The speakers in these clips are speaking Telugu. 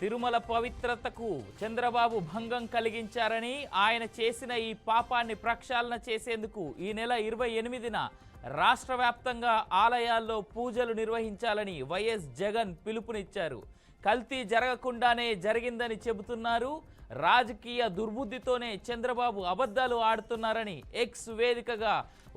తిరుమల పవిత్రతకు చంద్రబాబు భంగం కలిగించారని ఆయన చేసిన ఈ పాపాన్ని ప్రక్షాళన చేసేందుకు ఈ నెల 28న రాష్ట్ర వ్యాప్తంగా ఆలయాల్లో పూజలు నిర్వహించాలని వైఎస్ జగన్ పిలుపునిచ్చారు. కల్తీ జరగకుండానే జరిగిందని చెబుతున్నారు. రాజకీయ దుర్బుద్ధితోనే చంద్రబాబు అబద్ధాలు ఆడుతున్నారని ఎక్స్ వేదికగా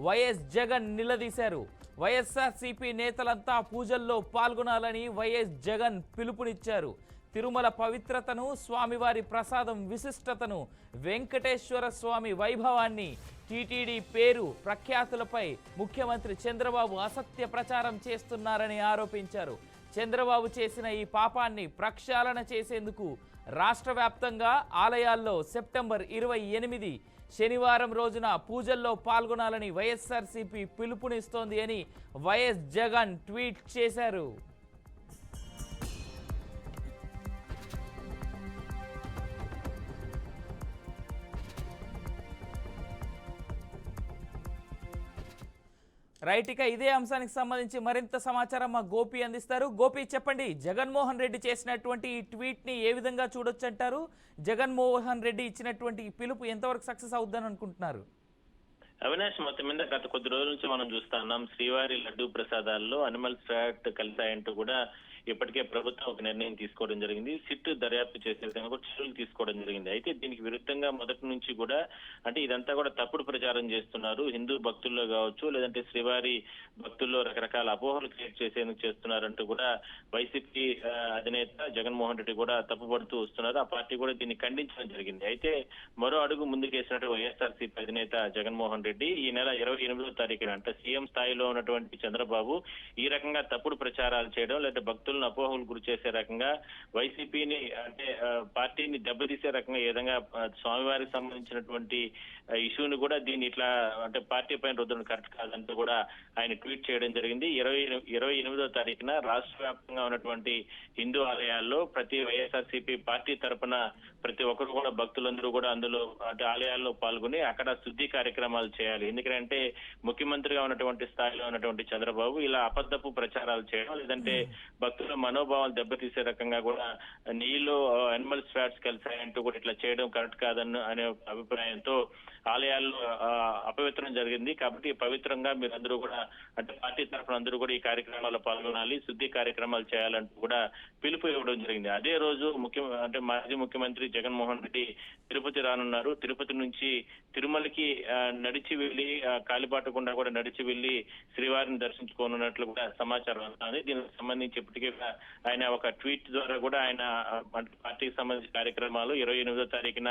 వైఎస్ జగన్ నిలదీశారు. వైఎస్ఆర్సీపీ నేతలంతా పూజల్లో పాల్గొనాలని వైఎస్ జగన్ పిలుపునిచ్చారు. తిరుమల పవిత్రతను, స్వామివారి ప్రసాదం విశిష్టతను, వెంకటేశ్వర స్వామి వైభవాన్ని, టీటీడీ పేరు ప్రఖ్యాతులపై ముఖ్యమంత్రి చంద్రబాబు అసత్య ప్రచారం చేస్తున్నారని ఆరోపించారు. చంద్రబాబు చేసిన ఈ పాపాన్ని ప్రక్షాళన చేసేందుకు రాష్ట్ర వ్యాప్తంగా ఆలయాల్లో సెప్టెంబర్ 28 శనివారం రోజున పూజల్లో పాల్గొనాలని వైఎస్ఆర్సీపీ పిలుపునిస్తోంది అని వైఎస్ జగన్ ట్వీట్ చేశారు. రైట్, ఇక ఇదే అంశానికి సంబంధించి మరింత సమాచారం మా గోపి అందిస్తారు. గోపి, చెప్పండి, జగన్మోహన్ రెడ్డి చేసినటువంటి ఈ ట్వీట్ని ఏ విధంగా చూడొచ్చు అంటారు? జగన్మోహన్ రెడ్డి ఇచ్చినటువంటి ఈ పిలుపు ఎంతవరకు సక్సెస్ అవుద్దని అనుకుంటున్నారు? అవినాష్, మొత్తం మీద గత కొద్ది రోజుల నుంచి మనం చూస్తున్నాం శ్రీవారి లడ్డూ ప్రసాదాల్లో అనిమల్ ఫ్యాట్ కలిసాయంటూ కూడా ఇప్పటికే ప్రభుత్వం ఒక నిర్ణయం తీసుకోవడం జరిగింది. సిట్ దర్యాప్తు చేసే విధంగా కూడా చర్యలు తీసుకోవడం జరిగింది. అయితే దీనికి విరుద్ధంగా మొదటి నుంచి కూడా అంటే ఇదంతా కూడా తప్పుడు ప్రచారం చేస్తున్నారు. హిందూ భక్తుల్లో కావచ్చు, లేదంటే శ్రీవారి భక్తుల్లో రకరకాల అపోహలు క్రియేట్ చేసేందుకు చేస్తున్నారంటూ కూడా వైసీపీ అధినేత జగన్మోహన్ రెడ్డి కూడా తప్పుపడుతూ వస్తున్నారు. ఆ పార్టీ కూడా దీన్ని ఖండించడం జరిగింది. అయితే మరో అడుగు ముందుకేసినట్టు వైఎస్ఆర్సీపీ అధినేత జగన్మోహన్ రెడ్డి ఈ నెల 28వ తారీఖున అంటే సీఎం స్థాయిలో ఉన్నటువంటి చంద్రబాబు ఈ రకంగా తప్పుడు ప్రచారాలు చేయడం, లేదా భక్తులను అపోహలు గురి చేసే రకంగా వైసీపీని అంటే పార్టీని దెబ్బతీసే రకంగా ఏ విధంగా స్వామివారికి సంబంధించినటువంటి ఇష్యూని కూడా దీన్ని ఇట్లా అంటే పార్టీ పైన రుద్దడం కరెక్ట్ కాదంటూ కూడా ఆయన ట్వీట్ చేయడం జరిగింది. 28వ తారీఖున రాష్ట్ర వ్యాప్తంగా ఉన్నటువంటి హిందూ ఆలయాల్లో ప్రతి వైఎస్ఆర్సీపీ పార్టీ తరఫున ప్రతి ఒక్కరు కూడా భక్తులందరూ కూడా అందులో అంటే ఆలయాల్లో పాల్గొని అక్కడ శుద్ధి కార్యక్రమాలు చేయాలి. ఎందుకంటే ముఖ్యమంత్రిగా ఉన్నటువంటి స్థాయిలో ఉన్నటువంటి చంద్రబాబు ఇలా అబద్ధపు ప్రచారాలు చేయడం, లేదంటే భక్తుల మనోభావాలు దెబ్బతీసే రకంగా కూడా నీళ్లు అనిమల్స్ ఫ్యాట్స్ కలిసాయంటూ కూడా ఇట్లా చేయడం కరెక్ట్ కాదని అనే అభిప్రాయంతో ఆలయాల్లో అపవిత్రం జరిగింది. కాబట్టి పవిత్రంగా మీరందరూ కూడా అంటే పార్టీ తరఫున అందరూ కూడా ఈ కార్యక్రమాల్లో పాల్గొనాలి, శుద్ధి కార్యక్రమాలు చేయాలంటూ కూడా పిలుపు ఇవ్వడం జరిగింది. అదే రోజు అంటే మాజీ ముఖ్యమంత్రి జగన్మోహన్ రెడ్డి తిరుపతి రానున్నారు. తిరుపతి నుంచి తిరుమలకి నడిచి వెళ్లి కాలిబాటకుండా కూడా నడిచి వెళ్లి శ్రీవారిని దర్శించుకోనున్నట్లు కూడా సమాచారం వస్తుంది. దీనికి సంబంధించి ఇప్పటికే ఆయన ఒక ట్వీట్ ద్వారా కూడా ఆయన పార్టీకి సంబంధించిన కార్యక్రమాలు 28వ తారీఖున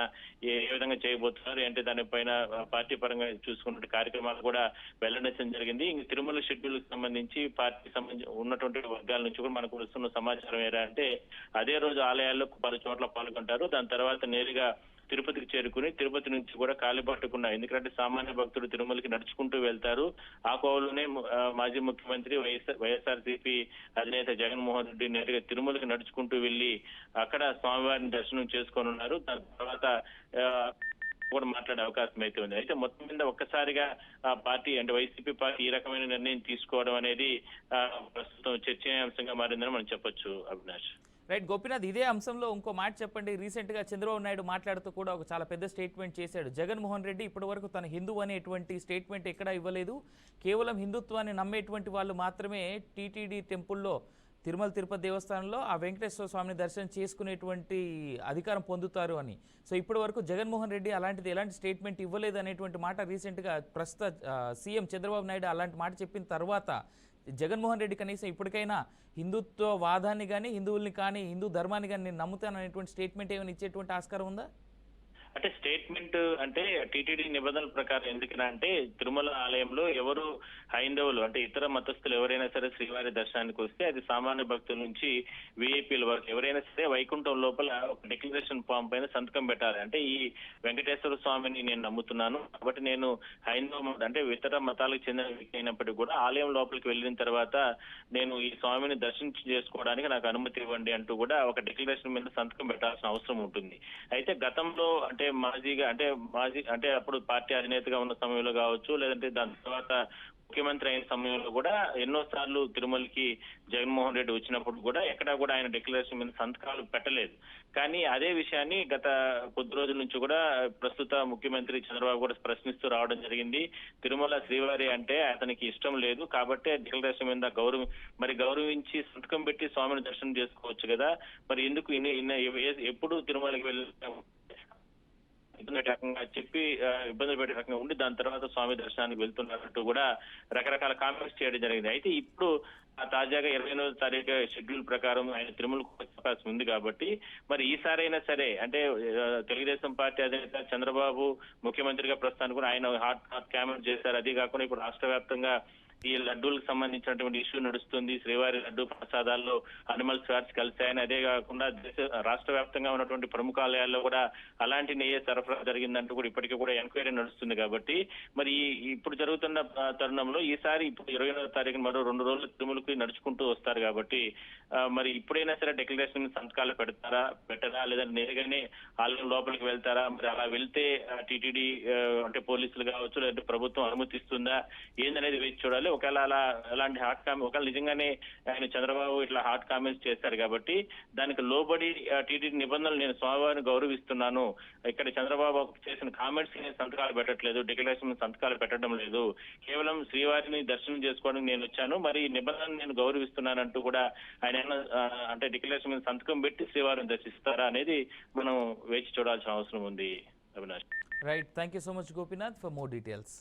ఏ విధంగా చేయబోతున్నారు అంటే దానిపైన పార్టీ పరంగా చూసుకున్న కార్యక్రమాలు కూడా వెల్లడించడం జరిగింది. ఇంక తిరుమల షెడ్యూల్ కి సంబంధించి పార్టీకి సంబంధించి ఉన్నటువంటి వర్గాల నుంచి కూడా మనకు వస్తున్న సమాచారం ఏంటంటే అదే రోజు ఆలయాల్లో పలు చోట్ల పాల్గొంటారు. దాని తర్వాత నేరుగా తిరుపతికి చేరుకుని తిరుపతి నుంచి కూడా కాలిబాటకుండా, ఎందుకంటే సామాన్య భక్తులు తిరుమలకి నడుచుకుంటూ వెళ్తారు. ఆ కోవలోనే మాజీ ముఖ్యమంత్రి వైఎస్ఆర్సీపీ అధినేత జగన్మోహన్ రెడ్డి నేరుగా తిరుమలకి నడుచుకుంటూ వెళ్లి అక్కడ స్వామివారిని దర్శనం చేసుకోనున్నారు. దాని తర్వాత కూడా మాట్లాడే అవకాశం అయితే ఉంది. అయితే మొత్తం మీద ఒక్కసారిగా పార్టీ అంటే వైసీపీ పార్టీ ఈ రకమైన నిర్ణయం తీసుకోవడం అనేది ప్రస్తుతం చర్చనీయాంశంగా మారిందని మనం చెప్పొచ్చు. అవినాష్, రైట్. గోపీనాథ్, ఇదే అంశంలో ఇంకో మాట చెప్పండి. రీసెంట్గా చంద్రబాబు నాయుడు మాట్లాడుతూ కూడా ఒక చాలా పెద్ద స్టేట్మెంట్ చేశాడు. జగన్మోహన్ రెడ్డి ఇప్పటి వరకు తన హిందూ అనేటువంటి స్టేట్మెంట్ ఎక్కడా ఇవ్వలేదు. కేవలం హిందుత్వాన్ని నమ్మేటువంటి వాళ్ళు మాత్రమే టీటీడీ టెంపుల్లో, తిరుమల తిరుపతి దేవస్థానంలో ఆ వెంకటేశ్వర స్వామిని దర్శనం చేసుకునేటువంటి అధికారం పొందుతారు అని. సో ఇప్పటి వరకు జగన్మోహన్ రెడ్డి ఎలాంటి స్టేట్మెంట్ ఇవ్వలేదు అనేటువంటి మాట రీసెంట్గా ప్రస్తుత సీఎం చంద్రబాబు నాయుడు అలాంటి మాట చెప్పిన తర్వాత జగన్మోహన్ రెడ్డి కనీసం ఇప్పటికైనా హిందుత్వ వాదాన్ని కానీ, హిందువుల్ని కానీ, హిందూ ధర్మాన్ని కానీ నేను నమ్ముతాను అనేటువంటి స్టేట్మెంట్ ఏమైనా ఇచ్చేటువంటి ఆస్కారం ఉందా? అంటే స్టేట్మెంట్ అంటే టీటీడీ నిబంధనల ప్రకారం ఎందుకనా అంటే తిరుమల ఆలయంలో ఎవరు హైందవులు అంటే ఇతర మతస్థులు ఎవరైనా సరే శ్రీవారి దర్శనానికి వస్తే అది సామాన్య భక్తుల నుంచి విఐపీల వరకు ఎవరైనా సరే వైకుంఠం లోపల ఒక డిక్లరేషన్ ఫామ్ పైన సంతకం పెట్టాలి. అంటే ఈ వెంకటేశ్వర స్వామిని నేను నమ్ముతున్నాను కాబట్టి నేను హైందవ అంటే ఇతర మతాలకు చెందిన వ్యక్తి అయినప్పటికీ కూడా ఆలయం లోపలికి వెళ్ళిన తర్వాత నేను ఈ స్వామిని దర్శనం చేసుకోవడానికి నాకు అనుమతి ఇవ్వండి అంటూ కూడా ఒక డిక్లరేషన్ మీద సంతకం పెట్టాల్సిన అవసరం ఉంటుంది. అయితే గతంలో అంటే మాజీ అంటే అప్పుడు పార్టీ అధినేతగా ఉన్న సమయంలో కావచ్చు, లేదంటే దాని తర్వాత ముఖ్యమంత్రి అయిన సమయంలో కూడా ఎన్నో సార్లు తిరుమలకి జగన్మోహన్ రెడ్డి వచ్చినప్పుడు కూడా ఎక్కడా కూడా ఆయన డిక్లరేషన్ మీద సంతకాలు పెట్టలేదు. కానీ అదే విషయాన్ని గత కొద్ది రోజుల నుంచి కూడా ప్రస్తుత ముఖ్యమంత్రి చంద్రబాబు కూడా ప్రశ్నిస్తూ రావడం జరిగింది. తిరుమల శ్రీవారి అంటే అతనికి ఇష్టం లేదు కాబట్టి డిక్లరేషన్ మీద గౌరవించి సంతకం పెట్టి స్వామిని దర్శనం చేసుకోవచ్చు కదా, మరి ఎందుకు ఎప్పుడు తిరుమలకి వెళ్ళి ఇబ్బంది పెట్టే రకంగా ఉండి దాని తర్వాత స్వామి దర్శనానికి వెళ్తున్నట్టు కూడా రకరకాల కామెంట్స్ చేయడం జరిగింది. అయితే ఇప్పుడు తాజాగా 28వ తారీఖు షెడ్యూల్ ప్రకారం ఆయన తిరుమలకు అవకాశం ఉంది కాబట్టి మరి ఈసారైనా సరే అంటే తెలుగుదేశం పార్టీ అధినేత చంద్రబాబు ముఖ్యమంత్రిగా ప్రస్తుతానికి కూడా ఆయన హాట్ కామెంట్ చేశారు. అదే కాకుండా ఇప్పుడు రాష్ట్ర వ్యాప్తంగా ఈ లడ్డూలకు సంబంధించినటువంటి ఇష్యూ నడుస్తుంది. శ్రీవారి లడ్డూ ప్రసాదాల్లో అనిమల్ ఫ్యాట్స్ కలిశాయని, అదే కాకుండా రాష్ట్ర వ్యాప్తంగా ఉన్నటువంటి ప్రముఖ ఆలయాల్లో కూడా అలాంటి నెయ్యి సరఫరా జరిగిందంటూ కూడా ఇప్పటికీ కూడా ఎంక్వైరీ నడుస్తుంది. కాబట్టి మరి ఇప్పుడు జరుగుతున్న తరుణంలో ఈసారి ఇప్పుడు 28వ తారీఖున మరో 2 రోజులు తిరుమలకి నడుచుకుంటూ వస్తారు కాబట్టి మరి ఇప్పుడైనా సరే డిక్లరేషన్ సంతకాలు పెట్టరా లేదా నేరుగానే ఆలయం లోపలికి వెళ్తారా? మరి అలా వెళ్తే టీటీడీ అంటే పోలీసులు కావచ్చు లేదంటే ప్రభుత్వం అనుమతిస్తుందా ఏందనేది వేచి చూడాలి. ఒకవేళ అలాంటి ఒకవేళ నిజంగానే ఆయన చంద్రబాబు ఇట్లా హాట్ కామెంట్స్ చేశారు కాబట్టి దానికి లోబడి టీటీడీ నిబంధనలు నేను స్వామివారిని గౌరవిస్తున్నాను, ఇక్కడ చంద్రబాబు చేసిన కామెంట్స్ నేను సంతకాలు పెట్టట్లేదు, డిక్లరేషన్ సంతకాలు పెట్టడం లేదు, కేవలం శ్రీవారిని దర్శనం చేసుకోవడానికి నేను వచ్చాను, మరి నిబంధనలు నేను గౌరవిస్తున్నానంటూ కూడా ఆయన అంటే డిక్లరేషన్ మీద సంతకం పెట్టి శ్రీవారిని దర్శిస్తారా అనేది మనం వేచి చూడాల్సిన అవసరం ఉంది. Avinash. Right, thank you so much Gopinath for more details.